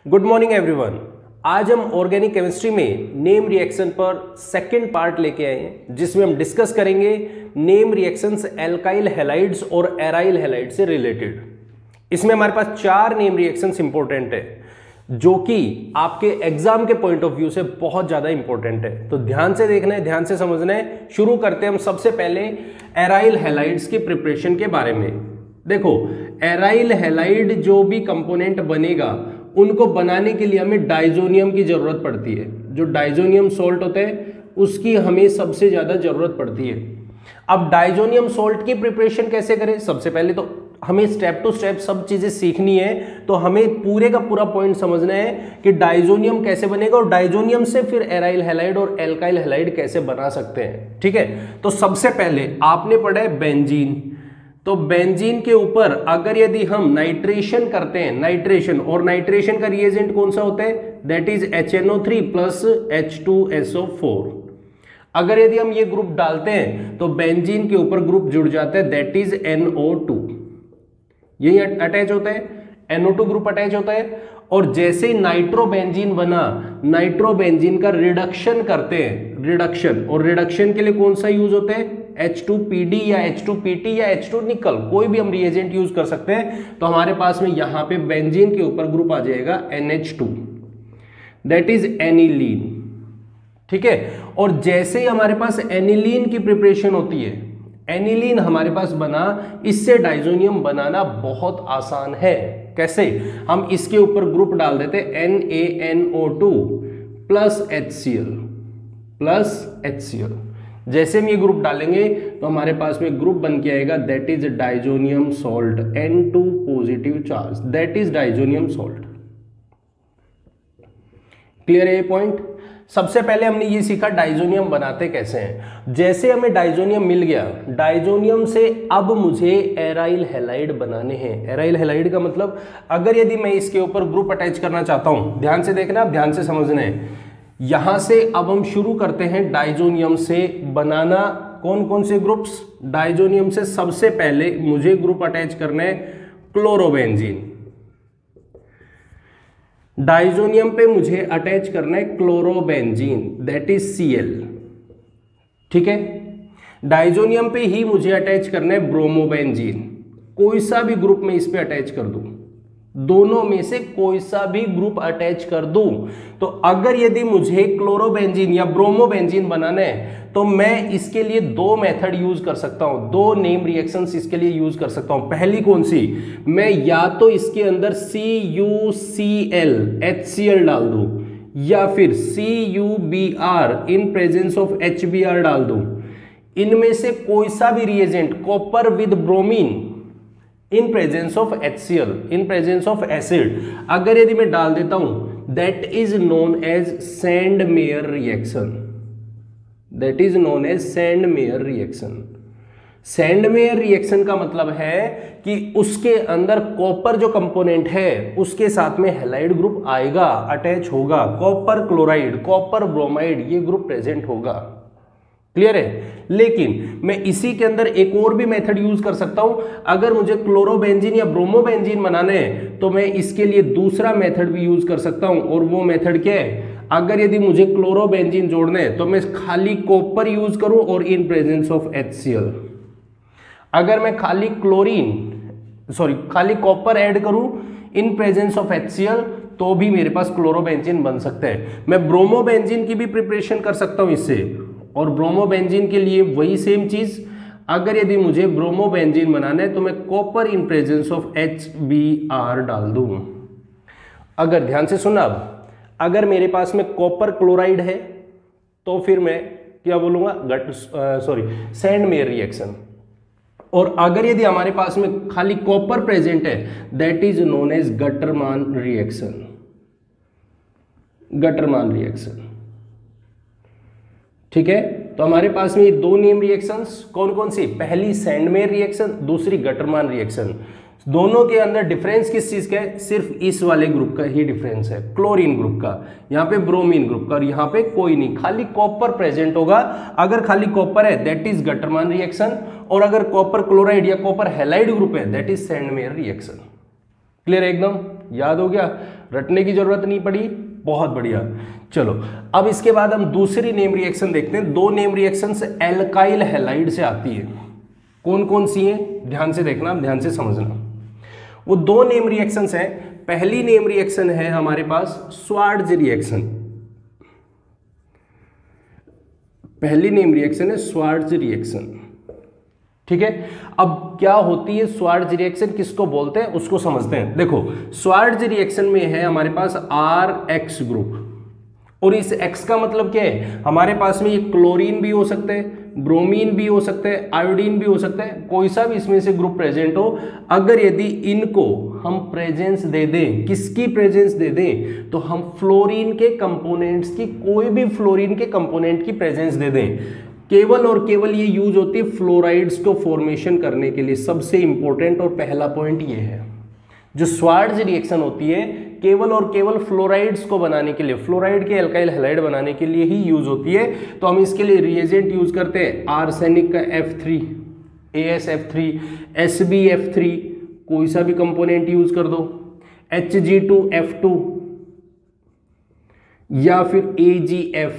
Good morning everyone. आज हम organic chemistry में नेम रिएक्शन पर सेकंड पार्ट लेके आए हैं, जिसमें हम डिस्कस करेंगे नेम रिएक्शंस एल्काइल हैलाइड्स और एराइल हैलाइड से रिलेटेड। इसमें हमारे पास 4 नेम रिएक्शंस इंपॉर्टेंट है, जो कि आपके एग्जाम के पॉइंट ऑफ व्यू से बहुत ज्यादा इंपॉर्टेंट है। तो ध्यान से देखना है, ध्यान से समझना है। शुरू करते हैं हम सबसे पहले एराइल हैलाइड्स की प्रिपरेशन के बारे में। देखो, एराइल हैलाइड जो भी कंपोनेंट बनेगा उनको बनाने के लिए हमें डाइजोनियम की जरूरत पड़ती है। जो डाइजोनियम सॉल्ट होता है उसकी हमें सबसे ज्यादा जरूरत पड़ती है। अब डाइजोनियम सॉल्ट की प्रिपरेशन कैसे करें? सबसे पहले तो हमें स्टेप टू स्टेप सब चीजें सीखनी है। तो हमें पूरे का पूरा पॉइंट समझना है कि डाइजोनियम कैसे बनेगा और डाइजोनियम से फिर एराइल हैलाइड और एल्काइल हैलाइड कैसे बना सकते हैं। ठीक है, तो सबसे पहले आपने पढ़ा है बेंजीन। तो बेंजीन के ऊपर अगर यदि हम नाइट्रेशन करते हैं, नाइट्रेशन, और नाइट्रेशन का रिएजेंट कौन सा होता है? That is HNO3 plus H2SO4। अगर यदि हम ये ग्रुप डालते हैं तो बेंजीन के ऊपर ग्रुप जुड़ जाता है, दैट इज NO2। यही अटैच होता है, NO2 ग्रुप अटैच होता है। और जैसे ही नाइट्रोबेंजीन बना, नाइट्रोबेंजीन का रिडक्शन करते हैं, रिडक्शन, और रिडक्शन के लिए कौन सा यूज होता है? H2PD या H2PT या H2 निकल, कोई भी हम रिएजेंट यूज कर सकते हैं। तो हमारे पास में यहां पे बेंजीन के ऊपर ग्रुप आ जाएगा NH2, दैट इज एनिलीन। ठीक है, और जैसे ही हमारे पास एनिलीन की प्रिपरेशन होती है, एनिलीन हमारे पास बना, इससे डाइजोनियम बनाना बहुत आसान है। कैसे? हम इसके ऊपर ग्रुप डाल देते NaNO2 प्लस HCl। जैसे हम ये ग्रुप डालेंगे तो हमारे पास में ग्रुप बन के आएगा, that is diazonium salt, N2 positive charge, that is diazonium salt. Clear है ये पॉइंट? सबसे पहले हमने ये सीखा डाइजोनियम बनाते कैसे हैं। जैसे हमें डाइजोनियम मिल गया, डाइजोनियम से अब मुझे एराइल हैलाइड बनाने हैं। एराइल हैलाइड का मतलब, अगर यदि मैं इसके ऊपर ग्रुप अटैच करना चाहता हूं, ध्यान से देखना, ध्यान से समझना है। यहां से अब हम शुरू करते हैं डाइजोनियम से बनाना कौन कौन से ग्रुप्स? डाइजोनियम से सबसे पहले मुझे ग्रुप अटैच करना है क्लोरोबेंजीन। डाइजोनियम पे मुझे अटैच करना है क्लोरोबेंजीन, दैट इज Cl। ठीक है, डाइजोनियम पे ही मुझे अटैच करना है ब्रोमोबेंजीन। कोई सा भी ग्रुप में इस पे अटैच कर दूं, दोनों में से कोई सा भी ग्रुप अटैच कर दूं। तो अगर यदि मुझे क्लोरोबेंजीन या ब्रोमोबेंजीन बनाना है तो मैं इसके लिए 2 मेथड यूज कर सकता हूं, 2 नेम रिएक्शंस इसके लिए यूज कर सकता हूं। पहली कौन सी? मैं या तो इसके अंदर CuCl HCl डाल दूं, या फिर CuBr in presence of HBr डाल दूं। इनमें से कोई सा भी reagent, copper with bromine in presence of HCl, in presence of acid, अगर यदि मैं डाल देता हूं, that is known as Sandmeyer reaction. That is known as Sandmeyer reaction. Sandmeyer reaction का मतलब है कि उसके अंदर कॉपर जो कंपोनेंट है उसके साथ में हैलाइड ग्रुप आएगा, अटैच होगा। कॉपर क्लोराइड, कॉपर ब्रोमाइड, ये ग्रुप प्रेजेंट होगा। क्लियर है? लेकिन मैं इसी के अंदर एक और भी मेथड यूज कर सकता हूं। अगर मुझे क्लोरोबेंजीन या ब्रोमोबेंजीन बनाने हैं तो मैं इसके लिए दूसरा मेथड भी यूज कर सकता हूं, और वो मेथड क्या है? अगर यदि मुझे क्लोरोबेंजीन जोड़ने हैं तो मैं खाली कॉपर यूज करूं और इन प्रेजेंस ऑफ HCl। अगर मैं खाली खाली कॉपर ऐड करूं इन प्रेजेंस ऑफ HCl तो भी मेरे पास क्लोरोबेंजीन बन सकता है। मैं ब्रोमोबेंजीन की भी प्रिपरेशन कर सकता हूं इससे, और ब्रोमोबेंजीन के लिए वही सेम चीज। अगर यदि मुझे ब्रोमोबेंजीन बनाना है तो मैं copper in presence of HBr डाल दूं। अगर ध्यान से सुना, अगर मेरे पास में कॉपर क्लोराइड है तो फिर मैं क्या बोलूंगा? Sandmeyer reaction. और अगर यदि हमारे पास में खाली कॉपर प्रेजेंट है, that is known as Gattermann reaction. Gattermann reaction. ठीक है, तो हमारे पास में ये 2 नेम रिएक्शंस कौन कौन सी? पहली सैंडमेयर रिएक्शन, दूसरी गटरमान रिएक्शन। दोनों के अंदर डिफरेंस किस चीज का है? सिर्फ इस वाले ग्रुप का ही डिफरेंस है, क्लोरीन ग्रुप का, यहाँ पे ब्रोमीन ग्रुप का, और यहाँ पे कोई नहीं, खाली कॉपर प्रेजेंट होगा। अगर खाली कॉपर है दैट इज गटरमान रिएक्शन, और अगर कॉपर क्लोराइड या कॉपर हैलाइड ग्रुप है that is Sandmeyer reaction. Clear है एकदम? याद हो गया, रटने की जरूरत नहीं पड़ी, बहुत बढ़िया। चलो अब इसके बाद हम दूसरी नेम रिएक्शन देखते हैं। दो नेम रिएक्शंस एल्काइल हैलाइड से आती है, कौन कौन सी हैं ध्यान से देखना, ध्यान से समझना। वो दो नेम रिएक्शंस हैं। पहली नेम रिएक्शन है हमारे पास स्वार्ट्ज रिएक्शन, पहली नेम रिएक्शन है स्वार्ट्ज रिएक्शन, ठीक है। अब क्या होती है स्वार्ट्ज रिएक्शन, किसको बोलते हैं उसको समझते हैं। देखो स्वार्ट्ज रिएक्शन में है हमारे पास RX ग्रुप, और इस X का मतलब क्या है, हमारे पास में ये क्लोरीन भी हो सकते हैं, ब्रोमीन भी हो सकते हैं, आयोडीन भी हो सकता है, कोई सा भी इसमें से ग्रुप प्रेजेंट हो। अगर यदि इनको हम प्रेजेंस दे दें, किसकी प्रेजेंस दे दें, तो हम फ्लोरीन के कंपोनेंट्स की, कोई भी फ्लोरीन के कंपोनेंट की प्रेजेंस दे दें। केवल और केवल ये यूज होती है फ्लोराइड्स को फॉर्मेशन करने के लिए। सबसे इंपॉर्टेंट और पहला पॉइंट ये है, जो स्वार्ट्ज रिएक्शन होती है केवल और केवल फ्लोराइड्स को बनाने के लिए, फ्लोराइड के एल्काइल हैलाइड बनाने के लिए ही यूज होती है। तो हम इसके लिए रिएजेंट यूज करते हैं आर्सेनिक का F3, AsF3, SbF3, कोई सा भी कंपोनेंट यूज कर दो, Hg2F2 या फिर AgF,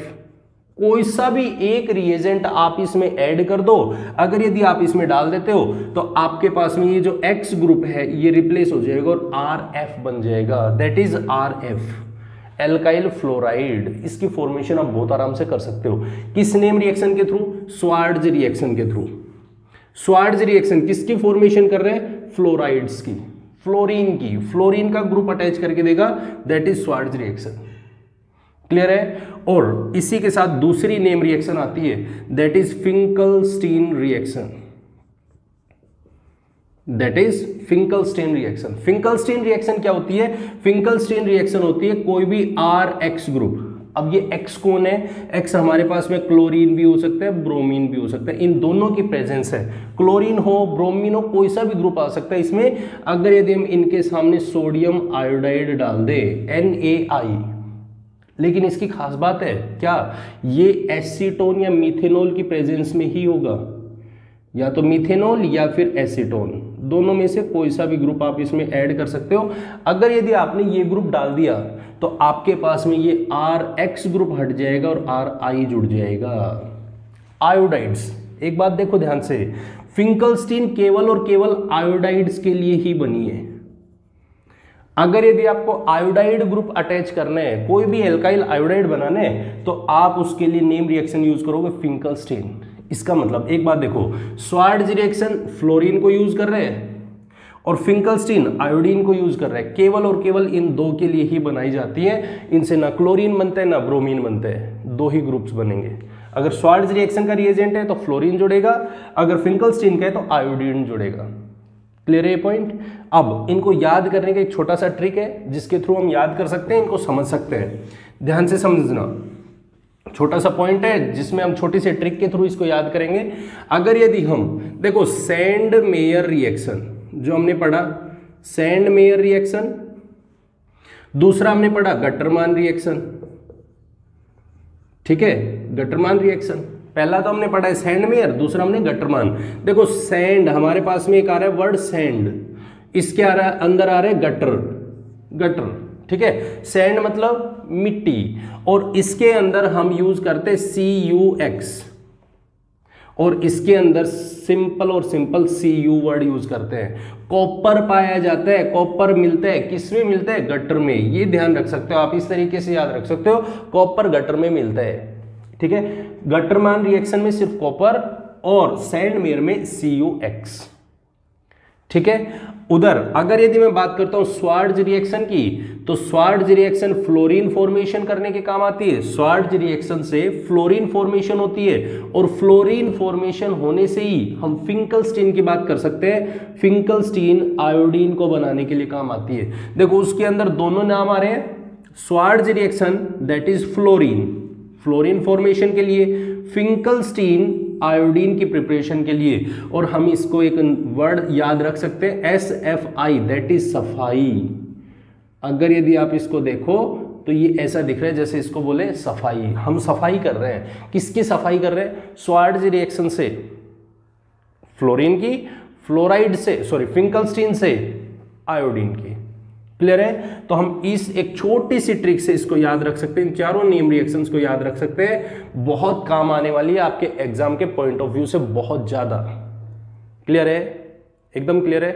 कोई सा भी एक रिएजेंट आप इसमें ऐड कर दो। अगर यदि आप इसमें डाल देते हो तो आपके पास में ये जो X ग्रुप है ये रिप्लेस हो जाएगा और RF बन जाएगा, that is RF alkyl fluoride. इसकी फॉर्मेशन आप बहुत आराम से कर सकते हो। किस नेम रिएक्शन के थ्रू, स्वार्ट्ज रिएक्शन के थ्रू। स्वार्ट्ज रिएक्शन किसकी फॉर्मेशन कर रहे हैं, फ्लोराइड्स की, फ्लोरीन की, फ्लोरीन का ग्रुप अटैच करके देगा, that is Swarts reaction. Clear है। और इसी के साथ दूसरी नेम रिएक्शन आती है, that is Finkelstein reaction, that is Finkelstein reaction. Finkelstein reaction क्या होती है, फिंकलस्टीन रिएक्शन होती है कोई भी RX ग्रुप। अब ये X कौन है, X हमारे पास में क्लोरीन भी हो सकता है, ब्रोमीन भी हो सकता है, इन दोनों की प्रेजेंस है। क्लोरीन हो, ब्रोमीन हो, कोई सा भी ग्रुप आ सकता है इसमें। अगर यदि हम इनके सामने सोडियम आयोडाइड डाल दे, NaI, लेकिन इसकी खास बात है क्या, ये एसीटोन या मीथेनॉल की प्रेजेंस में ही होगा, या तो मीथेनॉल या फिर एसीटोन, दोनों में से कोई सा भी ग्रुप आप इसमें ऐड कर सकते हो। अगर यदि आपने ये ग्रुप डाल दिया तो आपके पास में ये RX ग्रुप हट जाएगा और RI जुड़ जाएगा। आयोडाइड्स, एक बात देखो ध्यान से, फिंकलस्टीन केवल और केवल आयोडाइड्स के लिए ही बनी है। अगर यदि आपको आयोडाइड ग्रुप अटैच करना है, कोई भी एल्काइल आयोडाइड बनाना है, तो आप उसके लिए नेम रिएक्शन यूज करोगे फिंकलस्टीन। इसका मतलब एक बात देखो, स्वार्ट्ज रिएक्शन फ्लोरीन को यूज कर रहे हैं और फिंकलस्टीन आयोडीन को यूज कर रहे हैं। केवल और केवल इन दो के लिए ही बनाई जाती है। इनसे ना क्लोरीन बनता है ना ब्रोमीन बनता है, दो ही ग्रुप्स बनेंगे। अगर स्वार्ट्ज रिएक्शन का रिएजेंट है तो फ्लोरीन जुड़ेगा, अगर फिंकलस्टीन का है तो आयोडीन जुड़ेगा। क्लियर है ये पॉइंट। अब इनको याद करने का एक छोटा सा ट्रिक है जिसके थ्रू हम याद कर सकते हैं, इनको समझ सकते हैं। ध्यान से समझना, छोटा सा पॉइंट है जिसमें हम छोटी सी ट्रिक के थ्रू इसको याद करेंगे। अगर यदि हम देखो सैंड मेयर रिएक्शन जो हमने पढ़ा, सैंड मेयर रिएक्शन, दूसरा हमने पढ़ा गटरमान रिएक्शन, ठीक है, गटरमान रिएक्शन। पहला तो हमने पढ़ा है सैंड मेयर, दूसरा हमने गटरमान। देखो सैंड हमारे पास में एक आ रहा है वर्ड सैंड, इसके आ रहा है अंदर आ रहा है गटर, गटर, ठीक है। सैंड मतलब मिट्टी, और इसके अंदर हम यूज करते हैं CuX, और इसके अंदर सिंपल और सिंपल Cu वर्ड यूज करते हैं। कॉपर पाया जाता है, कॉपर मिलता है, किसमें मिलता है, गटर में। ये ध्यान रख सकते हो आप, इस तरीके से याद रख सकते हो, कॉपर गटर में मिलता है, ठीक है। गटरमान रिएक्शन में सिर्फ कॉपर और सैंड मेयर में CuX, ठीक है। उधर अगर यदि मैं बात करता हूं स्वार्ट्ज रिएक्शन की, तो स्वार्ट्ज रिएक्शन फ्लोरीन फॉर्मेशन करने के काम आती है। स्वार्ट्ज रिएक्शन से फ्लोरीन फॉर्मेशन होती है, और फ्लोरीन फॉर्मेशन होने से ही हम फिंकलस्टीन की बात कर सकते हैं। फिंकलस्टीन आयोडीन को बनाने के लिए काम आती है। देखो उसके अंदर दोनों नाम आ रहे हैं, Swarts reaction that is fluorine, fluorine formation के लिए, फिंकलस्टीन आयोडीन की प्रिपरेशन के लिए। और हम इसको एक वर्ड याद रख सकते हैं SFI दैट इज सफाई। अगर यदि आप इसको देखो तो ये ऐसा दिख रहा है जैसे इसको बोले सफाई, हम सफाई कर रहे हैं। किसकी सफाई कर रहे हैं, स्वार्ट्ज रिएक्शन से फ्लोरीन की, फ्लोराइड से सॉरी फिंकलस्टीन से आयोडीन की, क्लियर है? तो हम इस एक छोटी सी ट्रिक से इसको याद रख सकते हैं, इन चारों नेम रिएक्शंस को याद रख सकते हैं, बहुत काम आने वाली है आपके एग्जाम के पॉइंट ऑफ व्यू से, बहुत ज्यादा। क्लियर है? एकदम क्लियर है?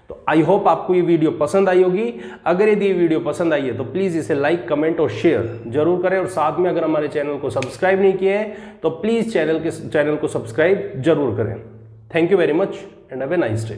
तो आई होप आपको ये वीडियो पसंद आई होगी। अगर यदि ये वीडियो पसंद आई है तो प्लीज इसे लाइक, कमेंट और शेयर जरूर करें, और साथ में अगर हमारे चैनल को सब्सक्राइब नहीं किए हैं तो प्लीज चैनल को सब्सक्राइब जरूर करें। Thank you very much and have a nice day.